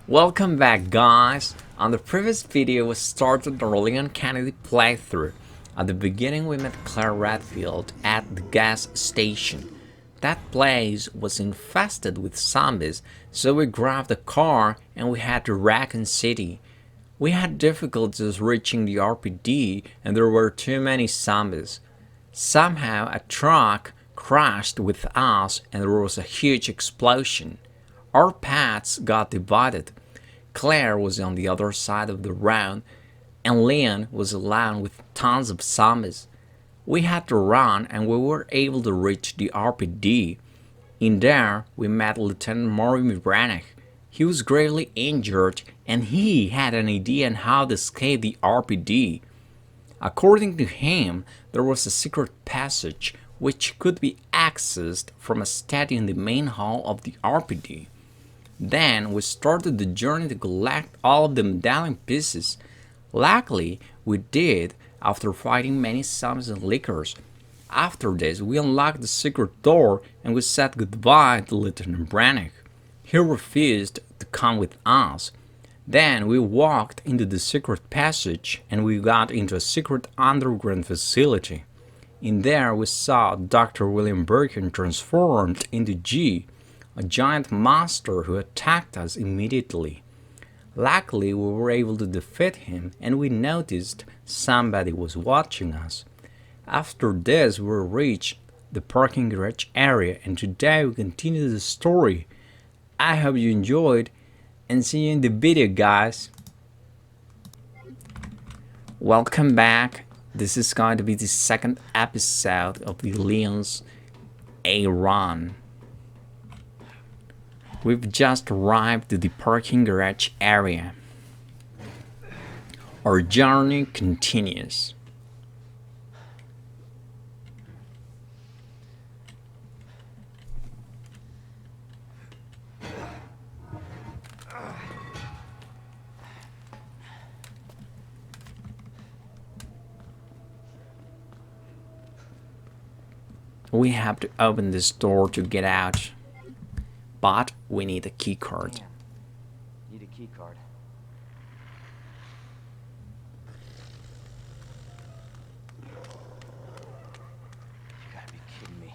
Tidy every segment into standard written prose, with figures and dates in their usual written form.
Welcome back, guys. On the previous video we started the Leon Kennedy playthrough. At the beginning we met Claire Redfield at the gas station. That place was infested with zombies, so we grabbed a car and we had to Raccoon City. We had difficulties reaching the RPD and there were too many zombies. Somehow a truck crashed with us and there was a huge explosion. Our paths got divided. Claire was on the other side of the road, and Leon was alone with tons of zombies. We had to run and we were able to reach the RPD. In there, we met Lieutenant Maury Branagh. He was gravely injured and he had an idea on how to escape the RPD. According to him, there was a secret passage which could be accessed from a statue in the main hall of the RPD. Then we started the journey to collect all of the medallion pieces. Luckily, we did after fighting many zombies and lickers. After this, we unlocked the secret door and we said goodbye to Lieutenant Branagh. He refused to come with us. Then we walked into the secret passage and we got into a secret underground facility. In there we saw Dr. William Birkin transformed into G, a giant monster who attacked us immediately. Luckily, we were able to defeat him and we noticed somebody was watching us. After this, we reached the parking garage area and today we continue the story. I hope you enjoyed and see you in the video, guys. Welcome back. This is going to be the second episode of the Leon's A Run. We've just arrived to the parking garage area. Our journey continues. We have to open this door to get out, but we need a key card. Need a key card. You gotta be kidding me.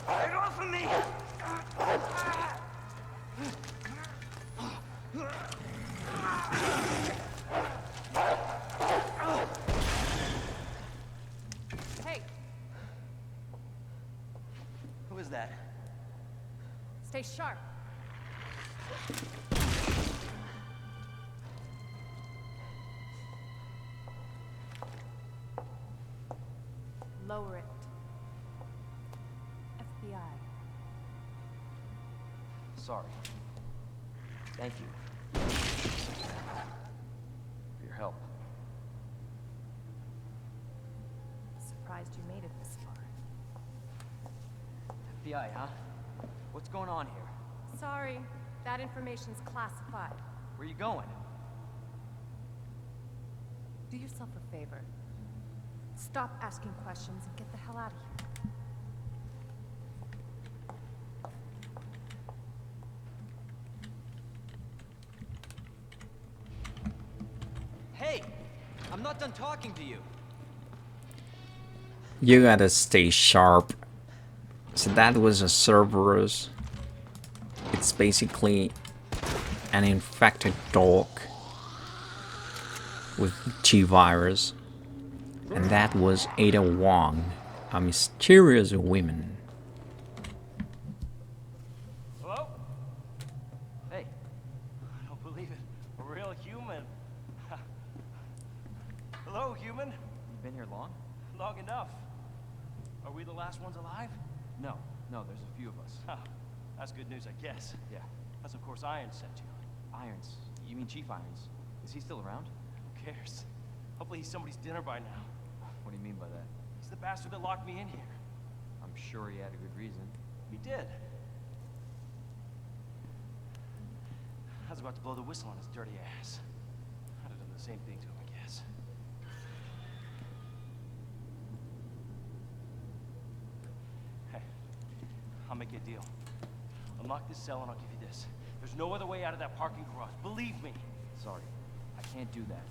Get off of me! Hey, Who is that? stay sharp. Lower it. FBI. Sorry. Thank you. For your help. Surprised you made it this far. FBI, huh? What's going on here? Sorry, that information's classified. Where you going? Do yourself a favor. Stop asking questions and get the hell out of here. Hey! I'm not done talking to you. You gotta stay sharp. So that was a Cerberus. It's basically an infected dog with T-virus. And that was Ada Wong, a mysterious woman. Hello? Hey. I don't believe it. A real human. Hello, human. You been here long? Long enough. Are we the last ones alive? No, there's a few of us. That's good news, I guess. Yeah. That's of course Irons sent you. Irons? You mean Chief Irons? Is he still around? Who cares? Hopefully he's somebody's dinner by now. What do you mean by that? He's the bastard that locked me in here. I'm sure he had a good reason. He did. I was about to blow the whistle on his dirty ass. I'd have done the same thing to him, I guess. Hey, I'll make you a deal. Unlock this cell and I'll give you this. There's no other way out of that parking garage. Believe me. Sorry, I can't do that.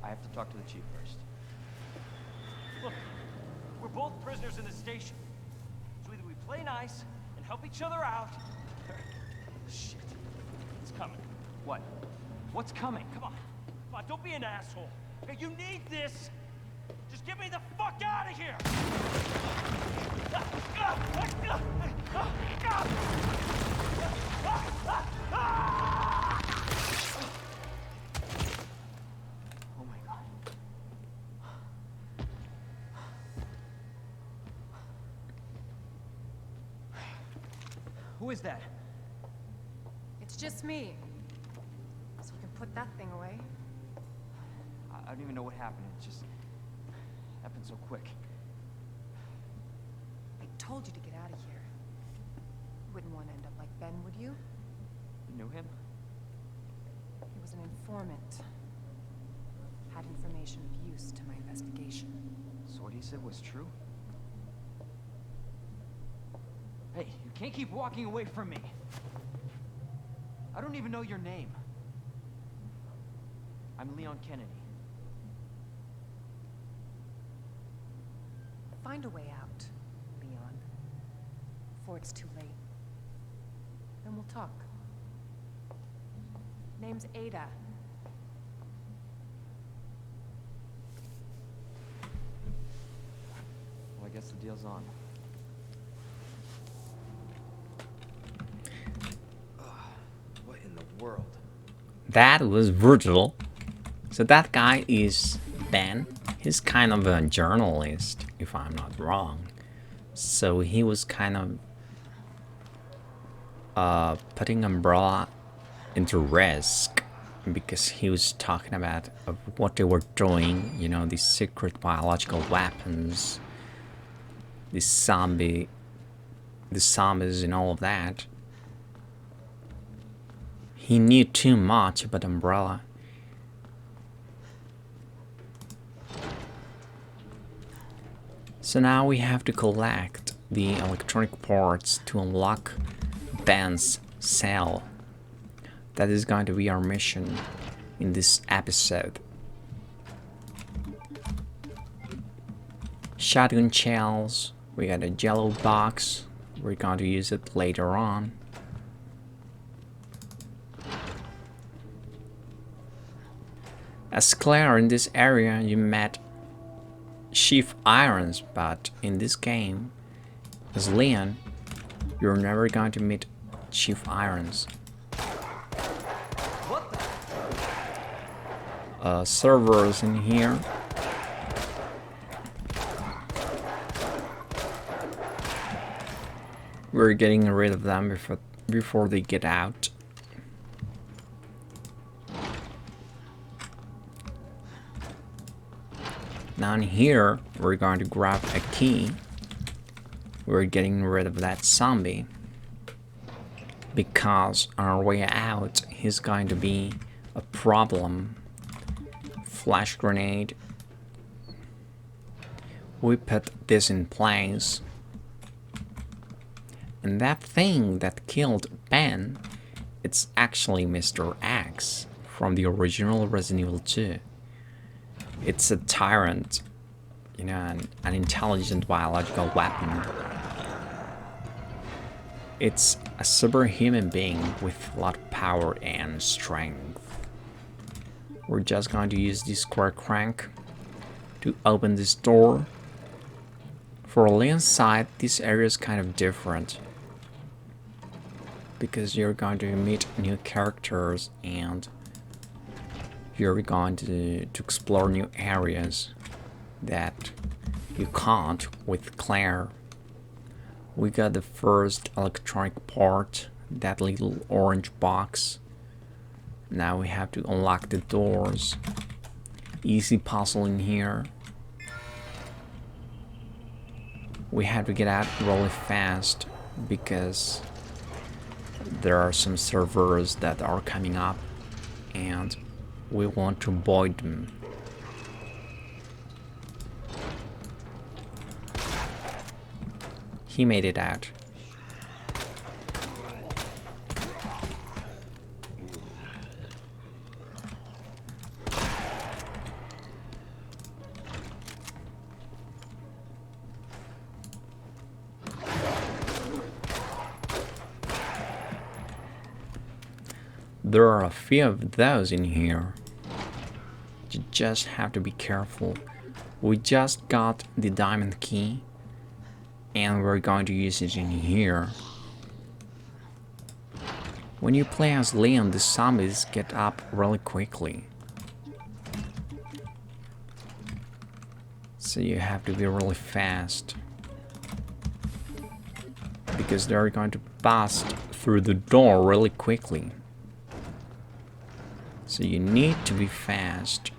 I have to talk to the chief first. Look, we're both prisoners in the station. So either we play nice and help each other out, or... Shit. It's coming. What? What's coming? Come on. Come on, don't be an asshole. Hey, you need this. Just get me the fuck out of here! Oh my god. Who is that? It's just me. So we can put that thing away. I don't even know what happened. It just happened so quick. I told you to get out of here. You wouldn't want to end up like Ben, would you? You knew him? He was an informant. Had information of use to my investigation. So what he said was true? Hey, you can't keep walking away from me. I don't even know your name. I'm Leon Kennedy. Find a way out, Leon. Before it's too late. Then we'll talk. Name's Ada. Well, I guess the deal's on. What in the world? That was brutal. So that guy is Ben. He's kind of a journalist, if I'm not wrong. So he was kind of putting Umbrella into risk because he was talking about what they were doing, you know, these secret biological weapons, the zombies and all of that. He knew too much about Umbrella. So now we have to collect the electronic parts to unlock Ben's cell. That is going to be our mission in this episode. Shotgun shells. We got a yellow box. We're going to use it later on. As Claire, in this area you met Chief Irons, but in this game, as Leon, you're never going to meet Chief Irons. What the? Servers in here. We're getting rid of them before they get out. Now in here, we're going to grab a key. We're getting rid of that zombie. Because on our way out, he's going to be a problem. Flash grenade. We put this in place. And that thing that killed Ben, it's actually Mr. X from the original Resident Evil 2. It's a tyrant, you know, an intelligent biological weapon. It's a superhuman being with a lot of power and strength. We're just going to use this square crank to open this door. For Leon's side, this area is kind of different, because you're going to meet new characters and you're going to explore new areas that you can't with Claire. We got the first electronic part, that little orange box. Now we have to unlock the doors. Easy puzzle in here. We have to get out really fast because there are some servers that are coming up and we want to avoid them. He made it out. There are a few of those in here. You just have to be careful. We just got the diamond key and we're going to use it in here. When you play as Leon, the zombies get up really quickly. So you have to be really fast. Because they're going to bust through the door really quickly. So you need to be fast.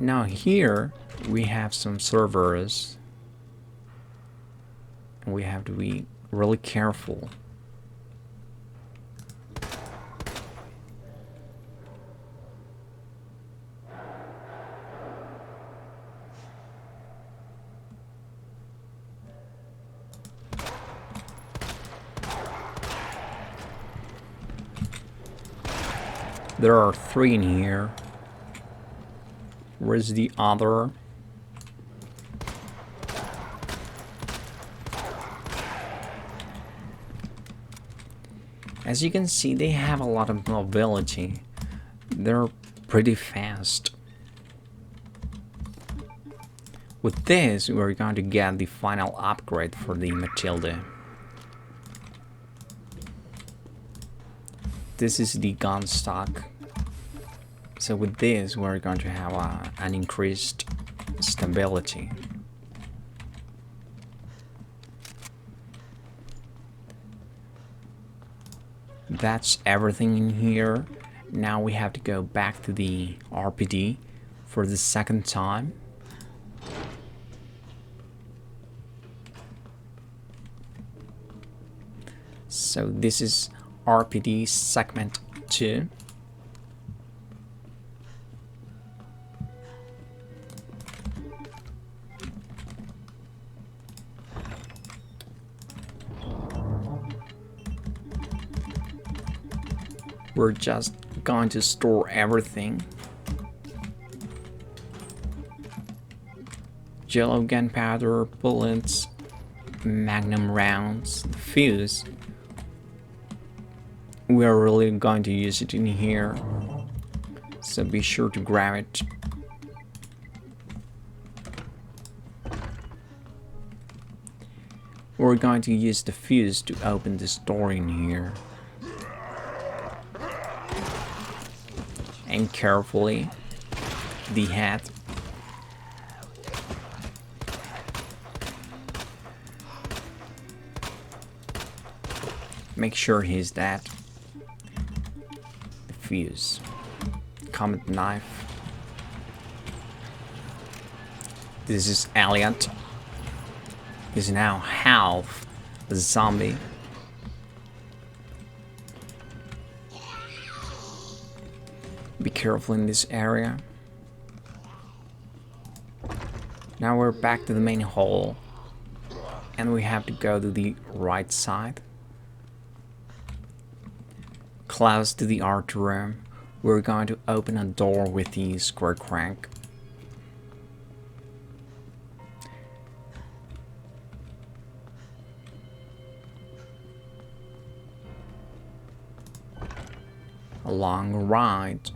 Now here we have some servers. And we have to be really careful. There are 3 in here. Where's the other? As you can see, they have a lot of mobility. They're pretty fast. With this, we're going to get the final upgrade for the Matilda. This is the gun stock. So with this, we're going to have an increased stability. That's everything in here. Now we have to go back to the RPD for the second time. So this is RPD segment 2. We're just going to store everything. Jello gunpowder, bullets, magnum rounds, fuse. We are really going to use it in here, so be sure to grab it. We're going to use the fuse to open this door in here. And carefully, the head. Make sure he's dead. The fuse. Comet knife. This is Elliot. He's now half a zombie. Be careful in this area. Now we're back to the main hall. And we have to go to the right side. Close to the art room. We're going to open a door with the square crank. A long ride.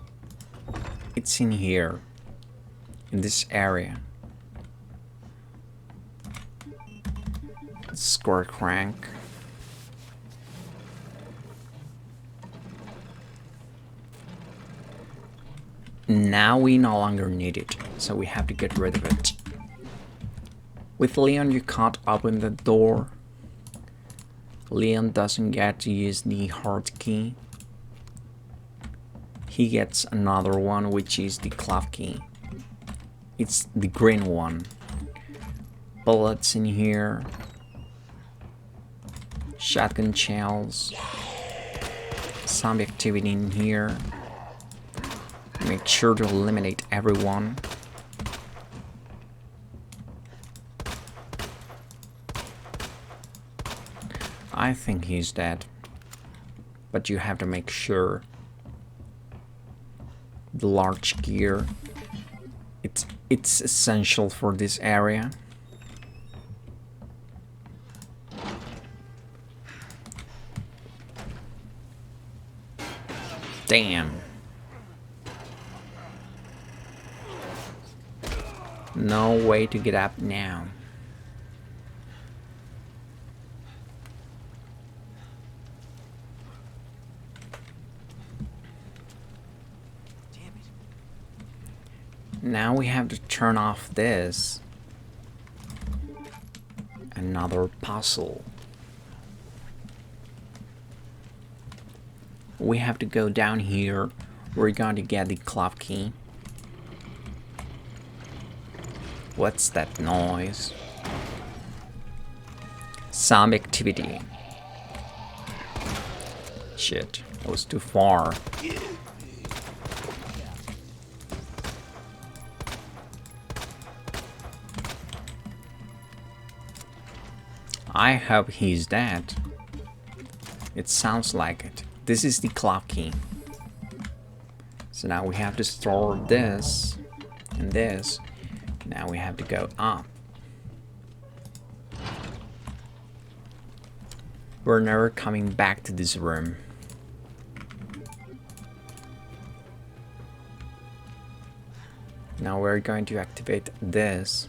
It's in here, in this area. Square crank. Now we no longer need it, so we have to get rid of it. With Leon, you can't open the door. Leon doesn't get to use the heart key. He gets another one, which is the cloth key. It's the green one. Bullets in here. Shotgun shells. Zombie activity in here. Make sure to eliminate everyone. I think he's dead. But you have to make sure. The large gear. It's essential for this area. Damn. No way to get up now. Damn it. Now we have to turn off this. Another puzzle. We have to go down here. We're going to get the clock key. What's that noise? Some activity. Shit, that was too far. I hope he's dead. It sounds like it. This is the clock key. So now we have to store this and this. Now we have to go up. We're never coming back to this room. Now we're going to activate this.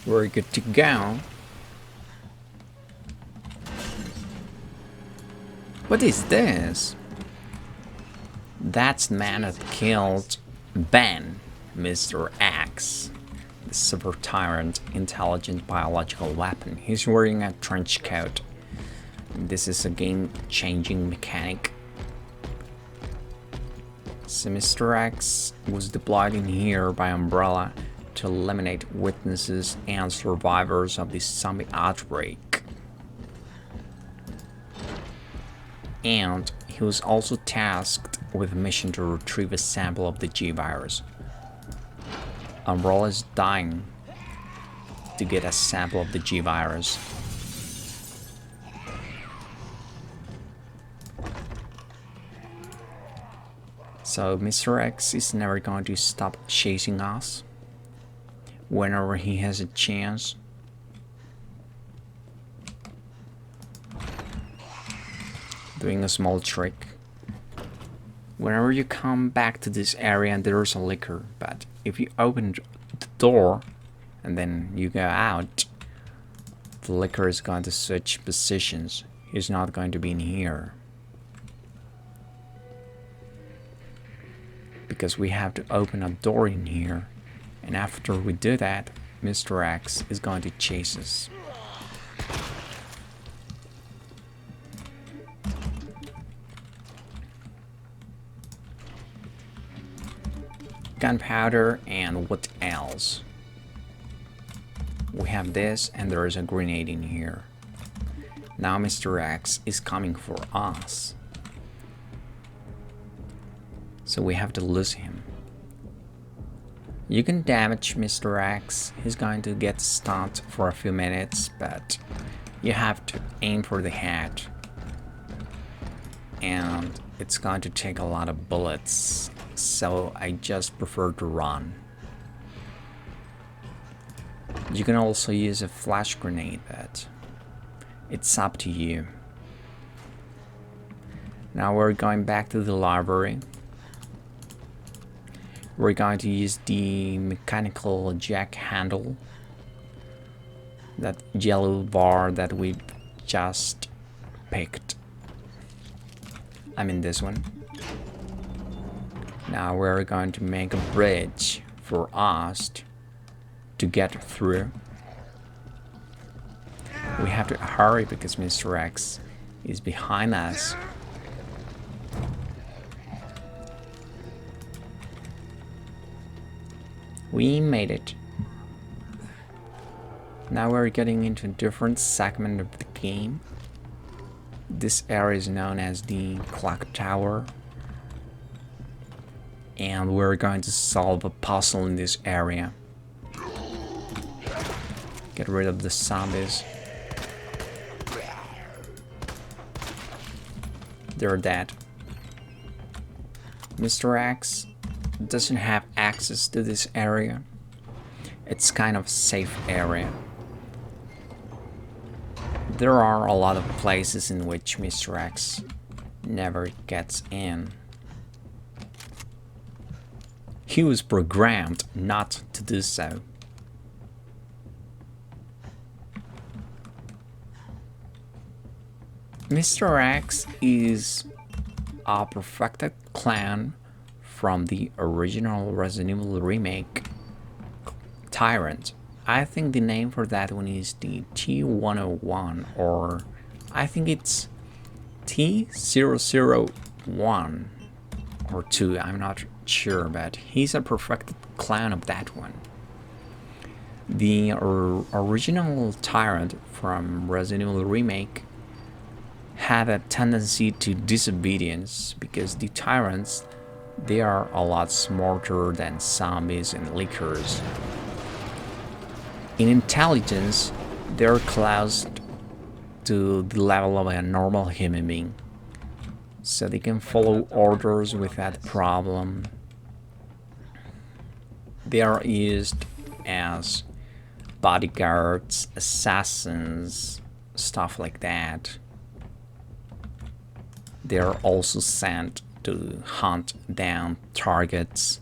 We're good to go. What is this? That's the man that killed Ben, Mr. X, the super tyrant, intelligent biological weapon. He's wearing a trench coat. This is a game-changing mechanic. So Mr. X was deployed in here by Umbrella to eliminate witnesses and survivors of this zombie outbreak. And he was also tasked with a mission to retrieve a sample of the G-Virus. Umbrella is dying to get a sample of the G-Virus. So Mr. X is never going to stop chasing us. Whenever he has a chance. Doing a small trick. Whenever you come back to this area, there's a liquor, but if you open the door and then you go out, the liquor is going to switch positions. He's not going to be in here. Because we have to open a door in here, and after we do that, Mr. X is going to chase us. Gunpowder, and what else? We have this, and there is a grenade in here. Now Mr. X is coming for us. So we have to lose him. You can damage Mr. X. He's going to get stunned for a few minutes, but you have to aim for the head. And it's going to take a lot of bullets. So I just prefer to run. You can also use a flash grenade, but it's up to you. Now we're going back to the library. We're going to use the mechanical jack handle. That yellow bar that we just picked. I mean this one. Now we're going to make a bridge for us to get through. We have to hurry because Mr. X is behind us. We made it. Now we're getting into a different segment of the game. This area is known as the clock tower. And we're going to solve a puzzle in this area. Get rid of the zombies. They're dead. Mr. X doesn't have access to this area. It's kind of a safe area. there are a lot of places in which Mr. X never gets in. He was programmed not to do so. Mr. X is a perfected clone from the original Resident Evil Remake Tyrant. I think the name for that one is the T101, or I think it's T001 or 2, I'm not sure, but he's a perfected clone of that one. The original Tyrant from Resident Evil Remake had a tendency to disobedience because the Tyrants, they are a lot smarter than zombies and lickers. In intelligence, they're close to the level of a normal human being, so they can follow orders without problem. They are used as bodyguards, assassins, stuff like that. They are also sent to hunt down targets,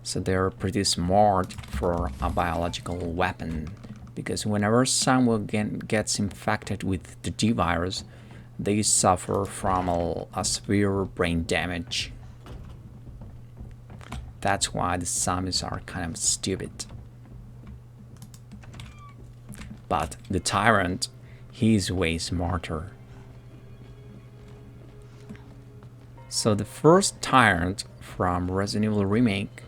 so they're pretty smart for a biological weapon, because whenever someone gets infected with the G virus, they suffer from a severe brain damage. That's why the zombies are kind of stupid. But the Tyrant, he's way smarter. So the first Tyrant from Resident Evil Remake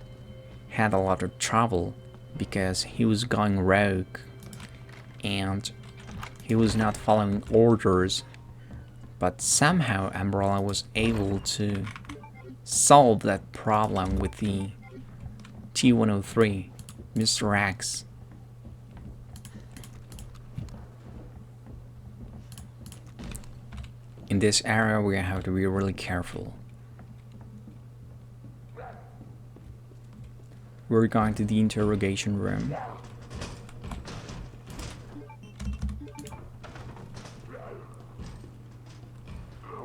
had a lot of trouble because he was going rogue and he was not following orders, but somehow Umbrella was able to solve that problem with the T103, Mr. X. In this area we have to be really careful. We're going to the interrogation room.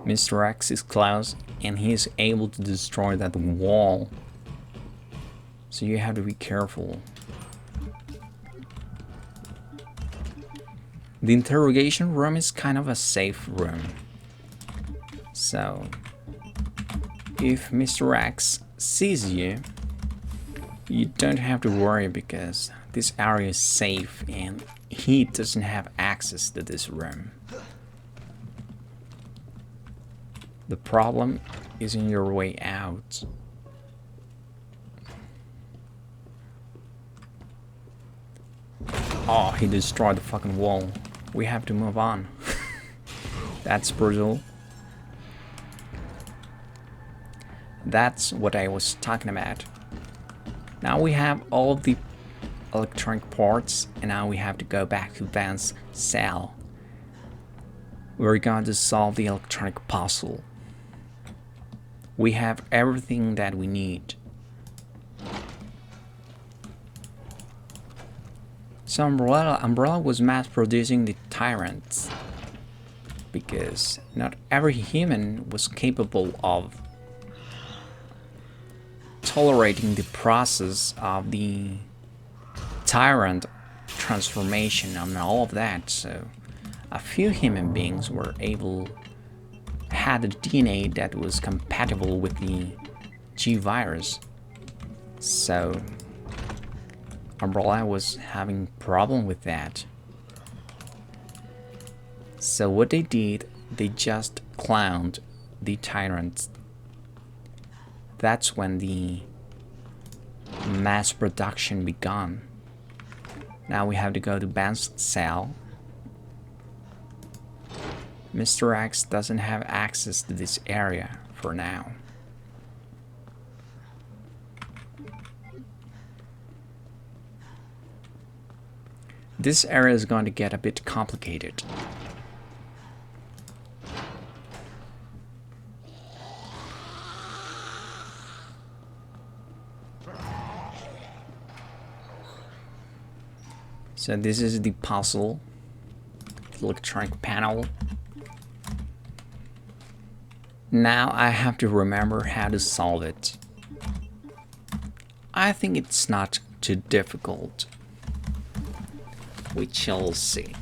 Mr. X is close and he is able to destroy that wall. So you have to be careful. The interrogation room is kind of a safe room. So if Mr. X sees you, you don't have to worry because this area is safe and he doesn't have access to this room. The problem is in your way out. Oh, he destroyed the fucking wall. We have to move on. That's brutal. That's what I was talking about. Now we have all of the electronic parts, and now we have to go back to Van's cell. We're going to solve the electronic puzzle. We have everything that we need. So Umbrella was mass producing the Tyrants because not every human was capable of tolerating the process of the Tyrant transformation and all of that. So a few human beings had a DNA that was compatible with the G virus. So Umbrella was having a problem with that. So what they did, they just cloned the Tyrants. That's when the mass production began. Now we have to go to Ben's cell. Mr. X doesn't have access to this area for now. This area is going to get a bit complicated. So this is the puzzle. electronic panel. Now I have to remember how to solve it. I think it's not too difficult. We shall see.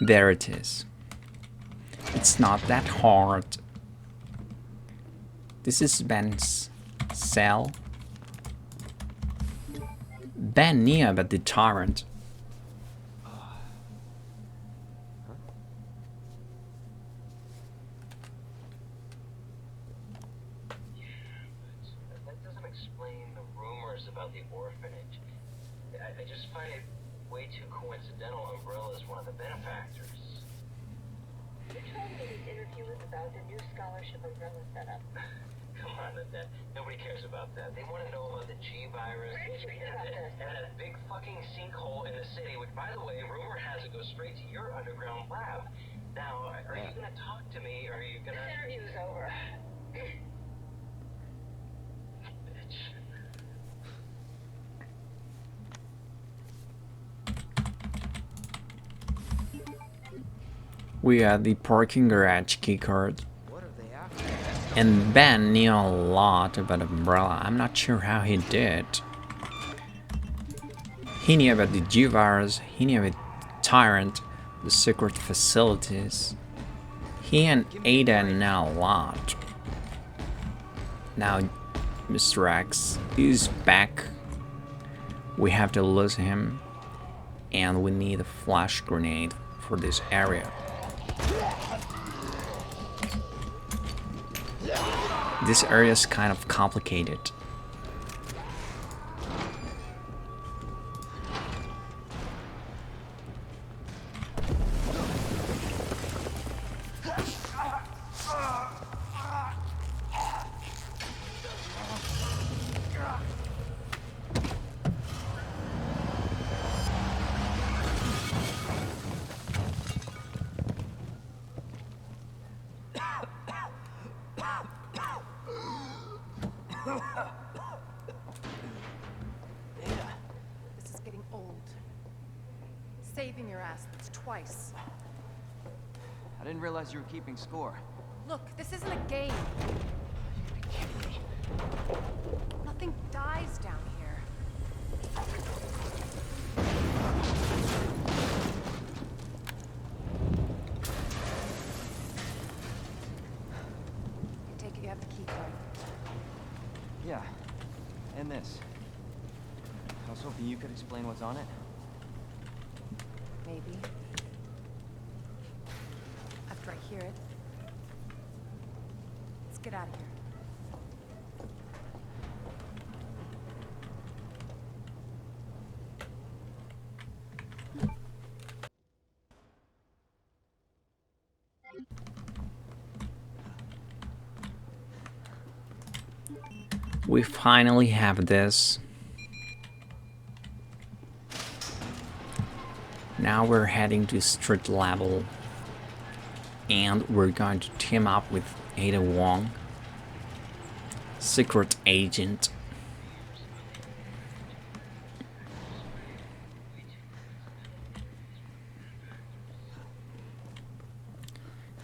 There it is. It's not that hard. This is Ben's cell. Ben knew about the tyrant. That doesn't explain the rumors about the orphanage. I just find it way too coincidental Umbrella's one of the benefactors. You told me this interview was about the new scholarship Umbrella set up. Come on, that nobody cares about that. They want to know about the G virus and that big fucking sinkhole in the city, which, by the way, rumor has it goes straight to your underground lab. Now, are you gonna talk to me, or are you gonna? This interview's over. Bitch. We had the parking garage keycard. What are they after? And Ben knew a lot about Umbrella. I'm not sure how he did. He knew about the G-Virus, he knew about Tyrant, the secret facilities. He and Ada know a lot. Now Mr. X is back. We have to lose him. And we need a flash grenade for this area. This area is kind of complicated. This is getting old. Saving your ass, that's twice. I didn't realize you were keeping score. Look, this isn't a game. Nothing dies down here. I take it you have the key card. Yeah. And this. I was hoping you could explain what's on it. Maybe. After I hear it. Let's get out of here. We finally have this. Now we're heading to street level. And we're going to team up with Ada Wong, secret agent.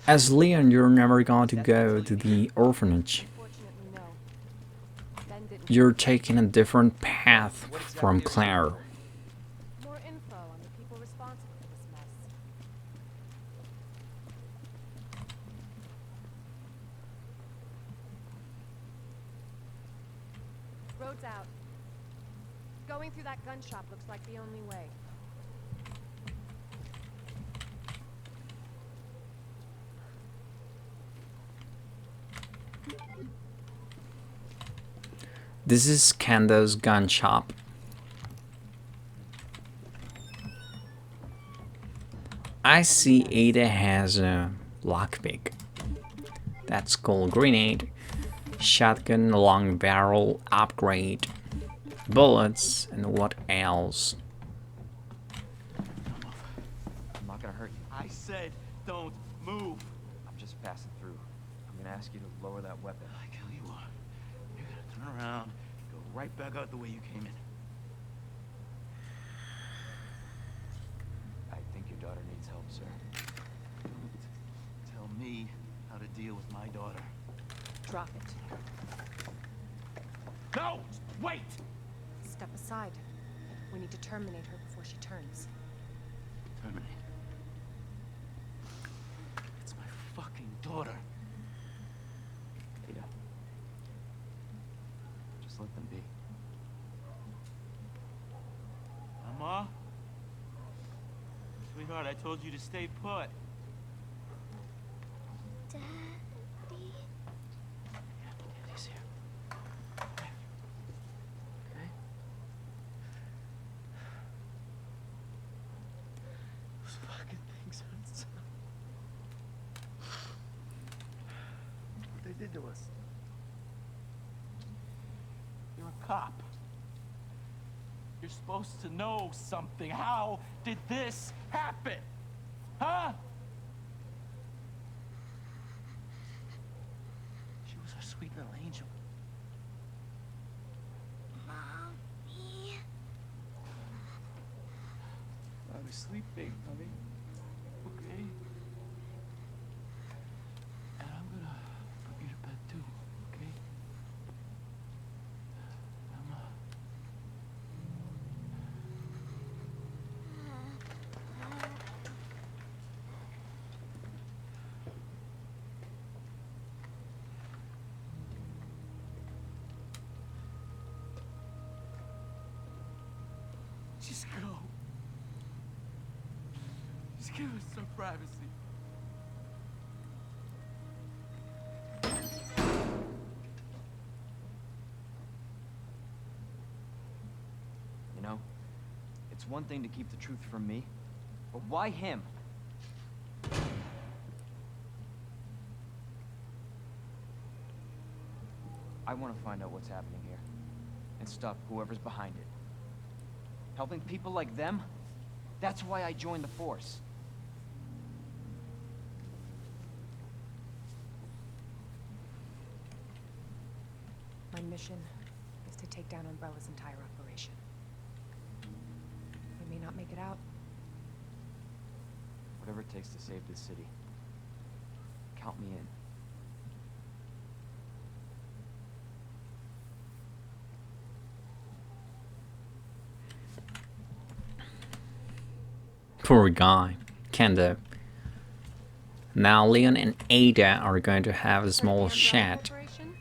As Leon, you're never going to go to the orphanage. Fortunately, no. Ben didn't. You're taking a different path from Claire. More info on the people responsible for this mess. Road's out. Going through that gun shop looks like the only way. This is Kendo's gun shop. I see Ada has a lockpick. That's cool. Grenade, shotgun, long barrel, upgrade. bullets, and what else? I'm not gonna hurt you. I said don't move. I'm just passing through. I'm gonna ask you to lower that weapon. I tell you what, you're gonna turn around, go right back out the way you came in. I think your daughter needs help, sir. Don't tell me how to deal with my daughter. Drop it. No! Wait! Step aside. We need to terminate her before she turns. Terminate. It's my fucking daughter. Ada. Just let them be. Mama? Sweetheart, I told you to stay put. Daddy. Daddy's here. Okay. Those fucking things outside. What they did to us. You're a cop. You're supposed to know something. How did this happen? Huh? She was our sweet little angel. Mommy. I was sleeping, honey. Okay? And I'm gonna put you to bed too, okay? Emma. Just go. Just give us some privacy. You know, it's one thing to keep the truth from me, but why him? I want to find out what's happening here and stop whoever's behind it. Helping people like them? That's why I joined the force. My mission is to take down Umbrella's entire operation. We may not make it out. Whatever it takes to save this city. Count me in. Poor guy. Kinda. Now Leon and Ada are going to have a small Heard of the Umbrella chat. Corporation?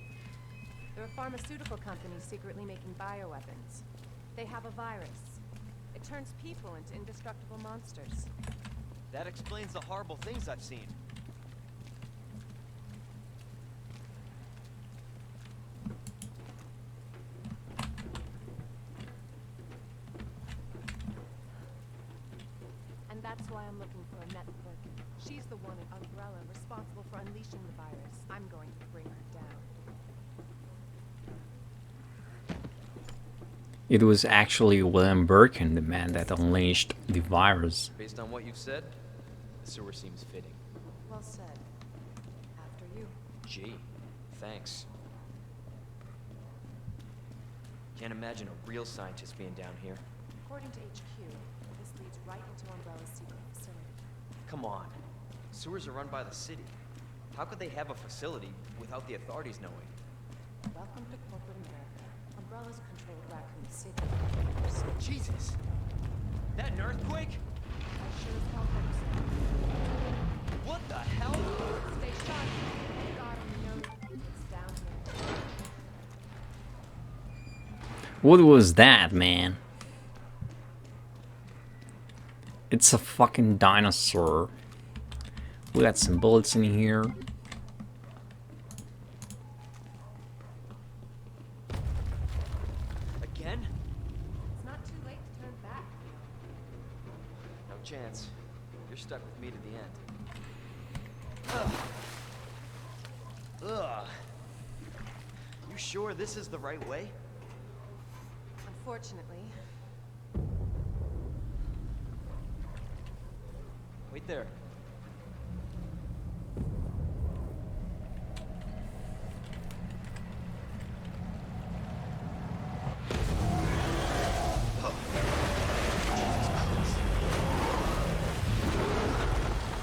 They're a pharmaceutical company secretly making bioweapons. They have a virus. It turns people into indestructible monsters. That explains the horrible things I've seen. And that's why I'm looking for a network. She's the one at Umbrella responsible for unleashing the virus. I'm going to bring her down. It was actually William Birkin, the man that unleashed the virus. Based on what you've said, the sewer seems fitting. Well said. After you. Gee, thanks. Can't imagine a real scientist being down here. According to HQ, this leads right into Umbrella's secret facility. Come on. Sewers are run by the city. How could they have a facility without the authorities knowing? Welcome to corporate America. Umbrella's controlled Raccoon City. Jesus! That an earthquake? I sure as hell hope so. What the hell? Stay sharp. God only knows it's down here. What was that, man? It's a fucking dinosaur. We got some bullets in here. Again? It's not too late to turn back. No chance. You're stuck with me to the end. Ugh. You sure this is the right way? Unfortunately. Wait there.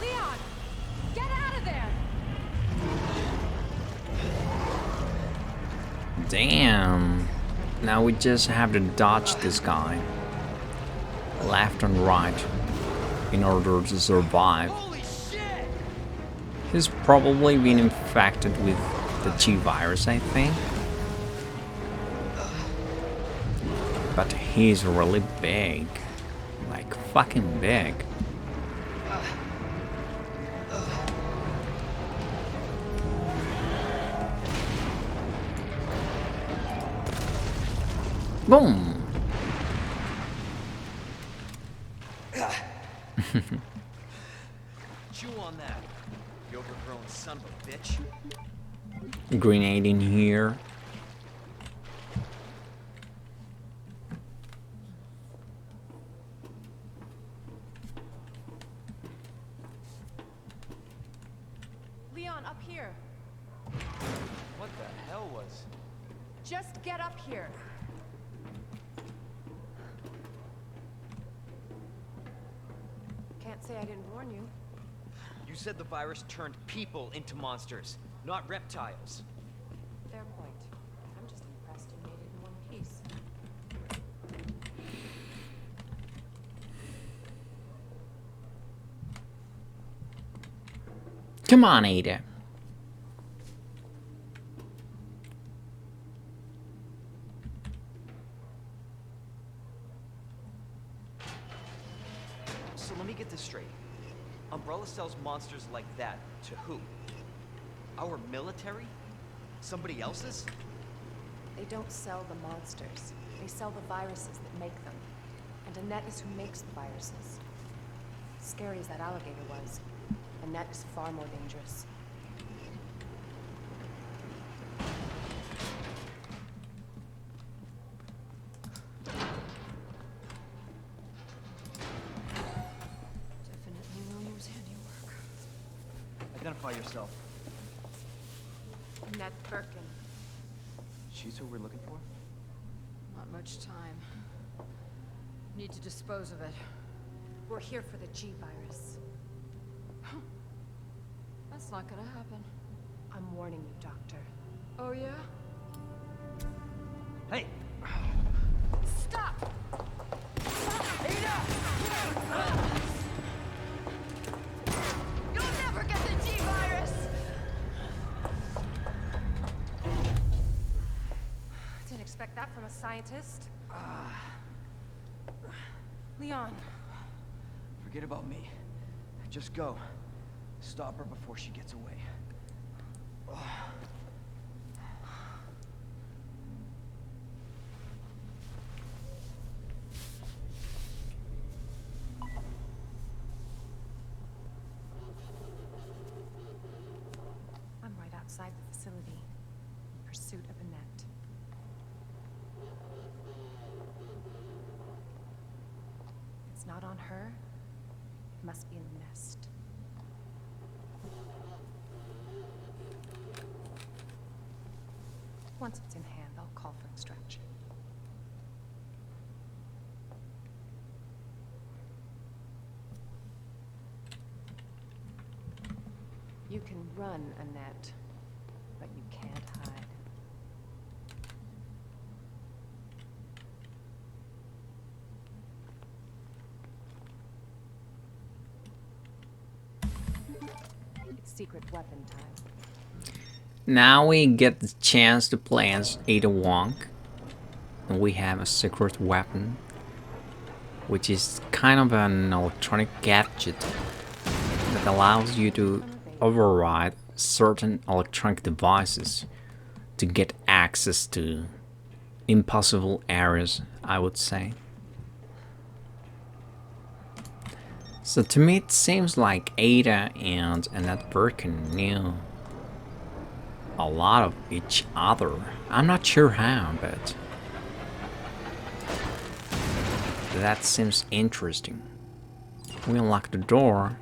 Leon! Get out of there! Damn. Now we just have to dodge this guy left and right in order to survive. Holy shit! He's probably been infected with the G virus, I think. But he's really big. Like fucking big. Boom! Chew on that, you overgrown son of a bitch. Grenade in here. Leon, up here. What the hell was? Just get up here. Can't say I didn't warn you. You said the virus turned people into monsters, not reptiles. Fair point. I'm just impressed you made it in one piece. Come on, Ada. So let me get this straight. Umbrella sells monsters like that to who? Our military? Somebody else's? They don't sell the monsters. They sell the viruses that make them. And Annette is who makes the viruses. Scary as that alligator was, Annette is far more dangerous. Definitely William's handiwork. Identify yourself. Annette Birkin. She's who we're looking for? Not much time. Need to dispose of it. We're here for the G virus. That's not gonna happen. I'm warning you, Doctor. Oh yeah? Hey! Stop! You'll never get the G virus! Didn't expect that from a scientist. Leon. Forget about me. Just go. Stop her before she gets away. I'm right outside the facility, in pursuit of Annette. It's not on her. It must be in the nest. Once it's in hand, I'll call for extraction. You can run, Annette, but you can't hide. It's secret weapon time. Now we get the chance to play as Ada Wong. And we have a secret weapon, which is kind of an electronic gadget that allows you to override certain electronic devices to get access to impossible areas, I would say. So to me it seems like Ada and Annette Birkin knew a lot of each other. I'm not sure how, but That seems interesting. We unlock the door.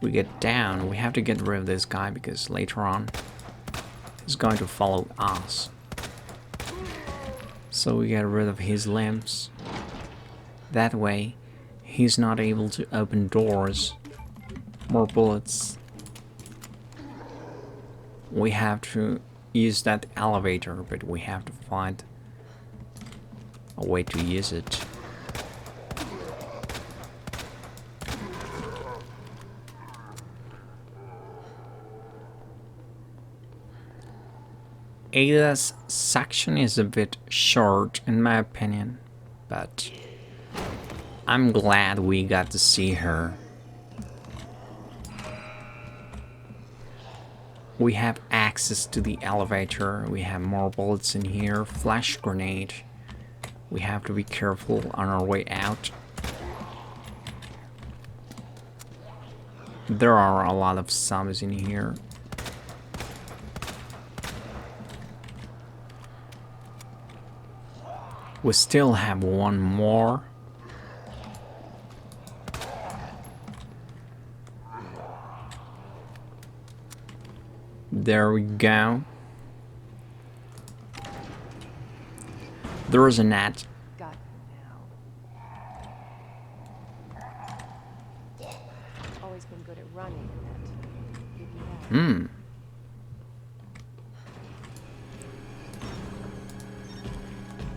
We get down. We have to get rid of this guy because later on he's going to follow us. So we get rid of his limbs. That way he's not able to open doors. More bullets. We have to use that elevator, but we have to find a way to use it. Ada's section is a bit short in my opinion, but I'm glad we got to see her. We have access to the elevator, we have more bullets in here, flash grenade. We have to be careful on our way out. There are a lot of zombies in here. We still have one more. There we go. There is a net. Got you now. Always been good at running, Annette.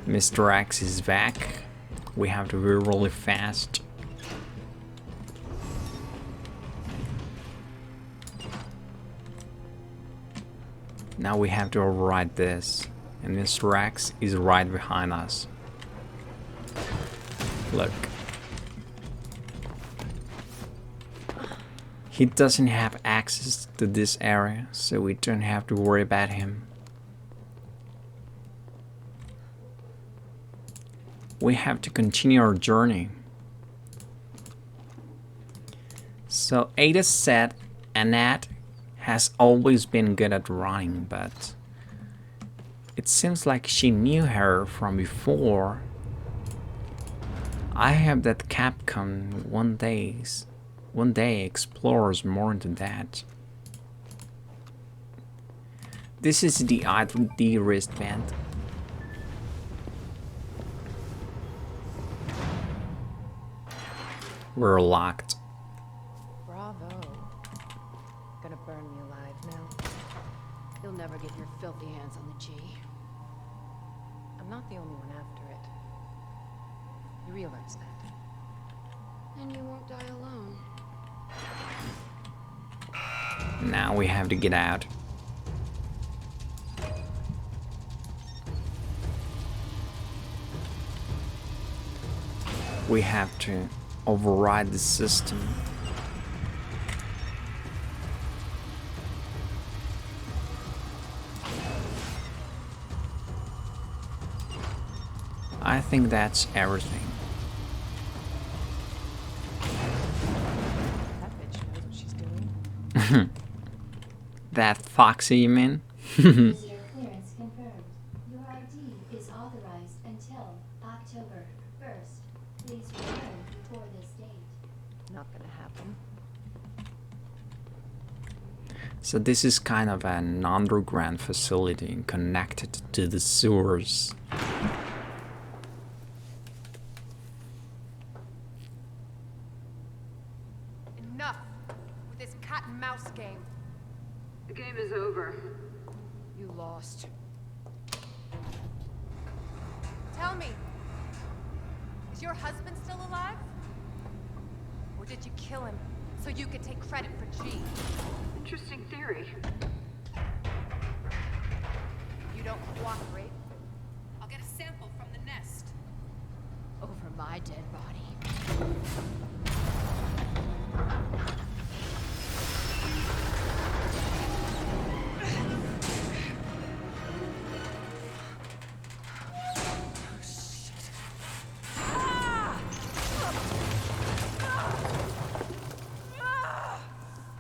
Mr. X is back. We have to be really fast. Now we have to override this. And Mr. X is right behind us. Look. He doesn't have access to this area, so we don't have to worry about him. We have to continue our journey. So Ada said Annette has always been good at running, but it seems like she knew her from before. I hope that Capcom one day explores more into that. This is the ID wristband. We're locked. Bravo. Gonna burn me alive now. You'll never get your filthy hands on the G. I'm not the only one after it. You realize that? And you won't die alone. Now we have to get out. We have to override the system. I think that's everything. That bitch knows what she's doing. That Foxy, you mean? Visitor clearance confirmed. Your ID is authorized until October 1st. Please return before this date. Not gonna happen. So this is kind of an underground facility connected to the sewers. Enough with this cat and mouse game. The game is over. You lost. Tell me, is your husband still alive? Or did you kill him so you could take credit for G? Interesting theory. You don't cooperate, I'll get a sample from the nest. Over my dead body.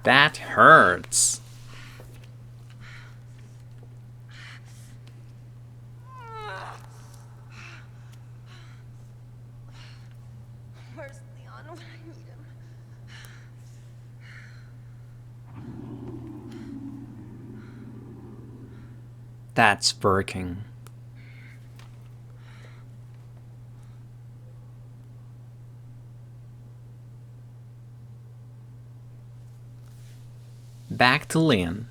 That hurts. Where's Leon when I need him? That's working. Back to Leon.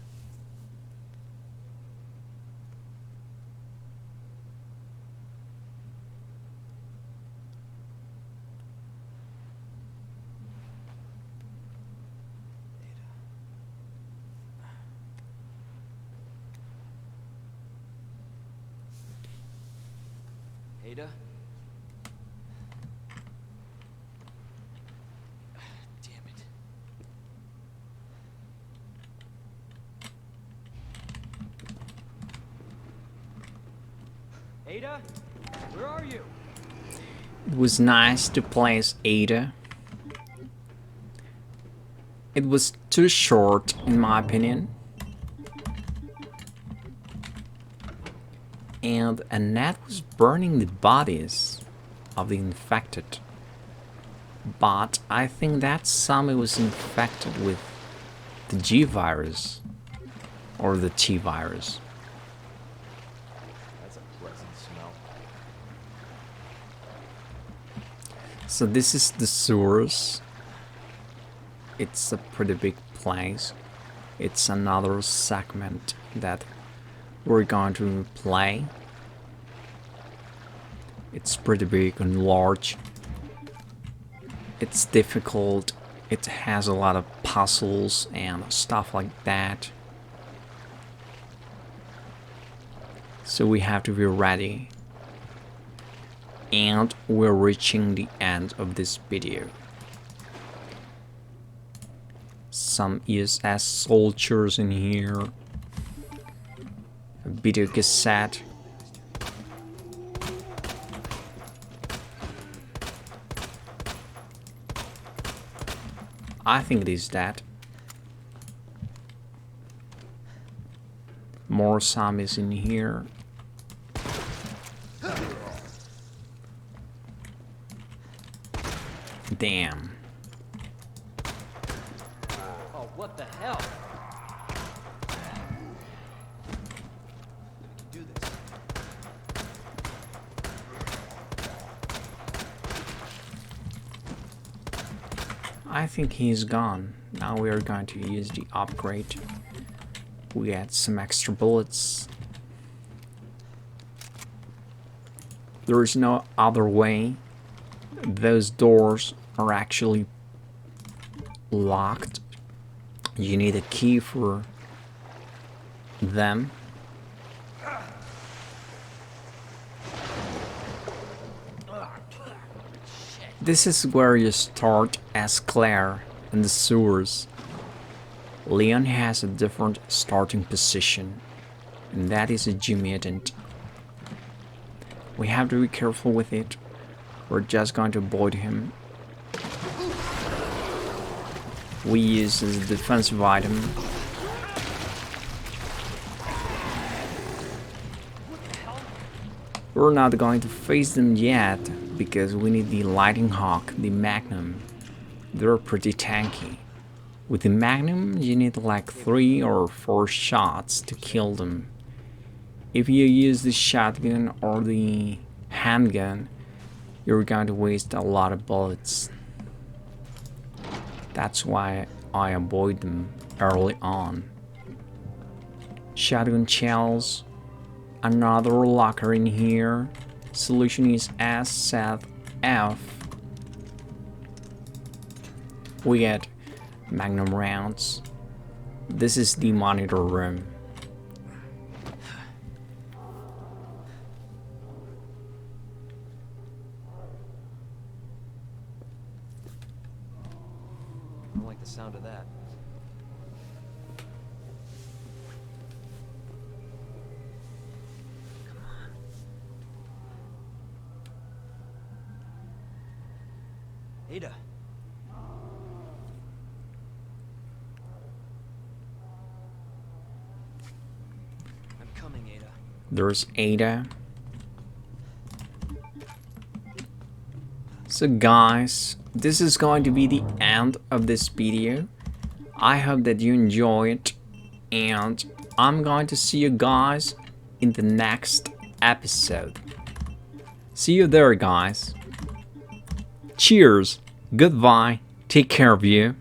Ada? Damn it. Ada? Where are you? It was nice to play as Ada. It was too short, in my opinion. And Annette was burning the bodies of the infected. But I think that Sammy was infected with the G virus. Or the T virus. That's a pleasant smell. So this is the sewers. It's a pretty big place. It's another segment that we're going to play. It's pretty big and large. It's difficult. It has a lot of puzzles and stuff like that. So we have to be ready. And we're reaching the end of this video. Some ESS soldiers in here. A video cassette. I think it is that. More zombies in here. Damn. Oh, what the hell? We can do this. I think he's gone. Now we are going to use the upgrade. We get some extra bullets. There is no other way. Those doors are actually locked. You need a key for them. This is where you start as Claire in the sewers. Leon has a different starting position, and that is a G mutant. We have to be careful with it. We're just going to avoid him. We use his defensive item. We're not going to face them yet, because we need the Lightning Hawk, the Magnum. They're pretty tanky. With the Magnum, you need like 3 or 4 shots to kill them. If you use the shotgun or the handgun, you're going to waste a lot of bullets. That's why I avoid them early on. Shotgun shells. Another locker in here. Solution is S, set F. We get Magnum rounds. This is the monitor room. I don't like the sound of that. Ada. I'm coming, Ada. There's Ada. So guys, this is going to be the end of this video. I hope that you enjoy it, and I'm going to see you guys in the next episode. See you there, guys. Cheers, goodbye, take care of you.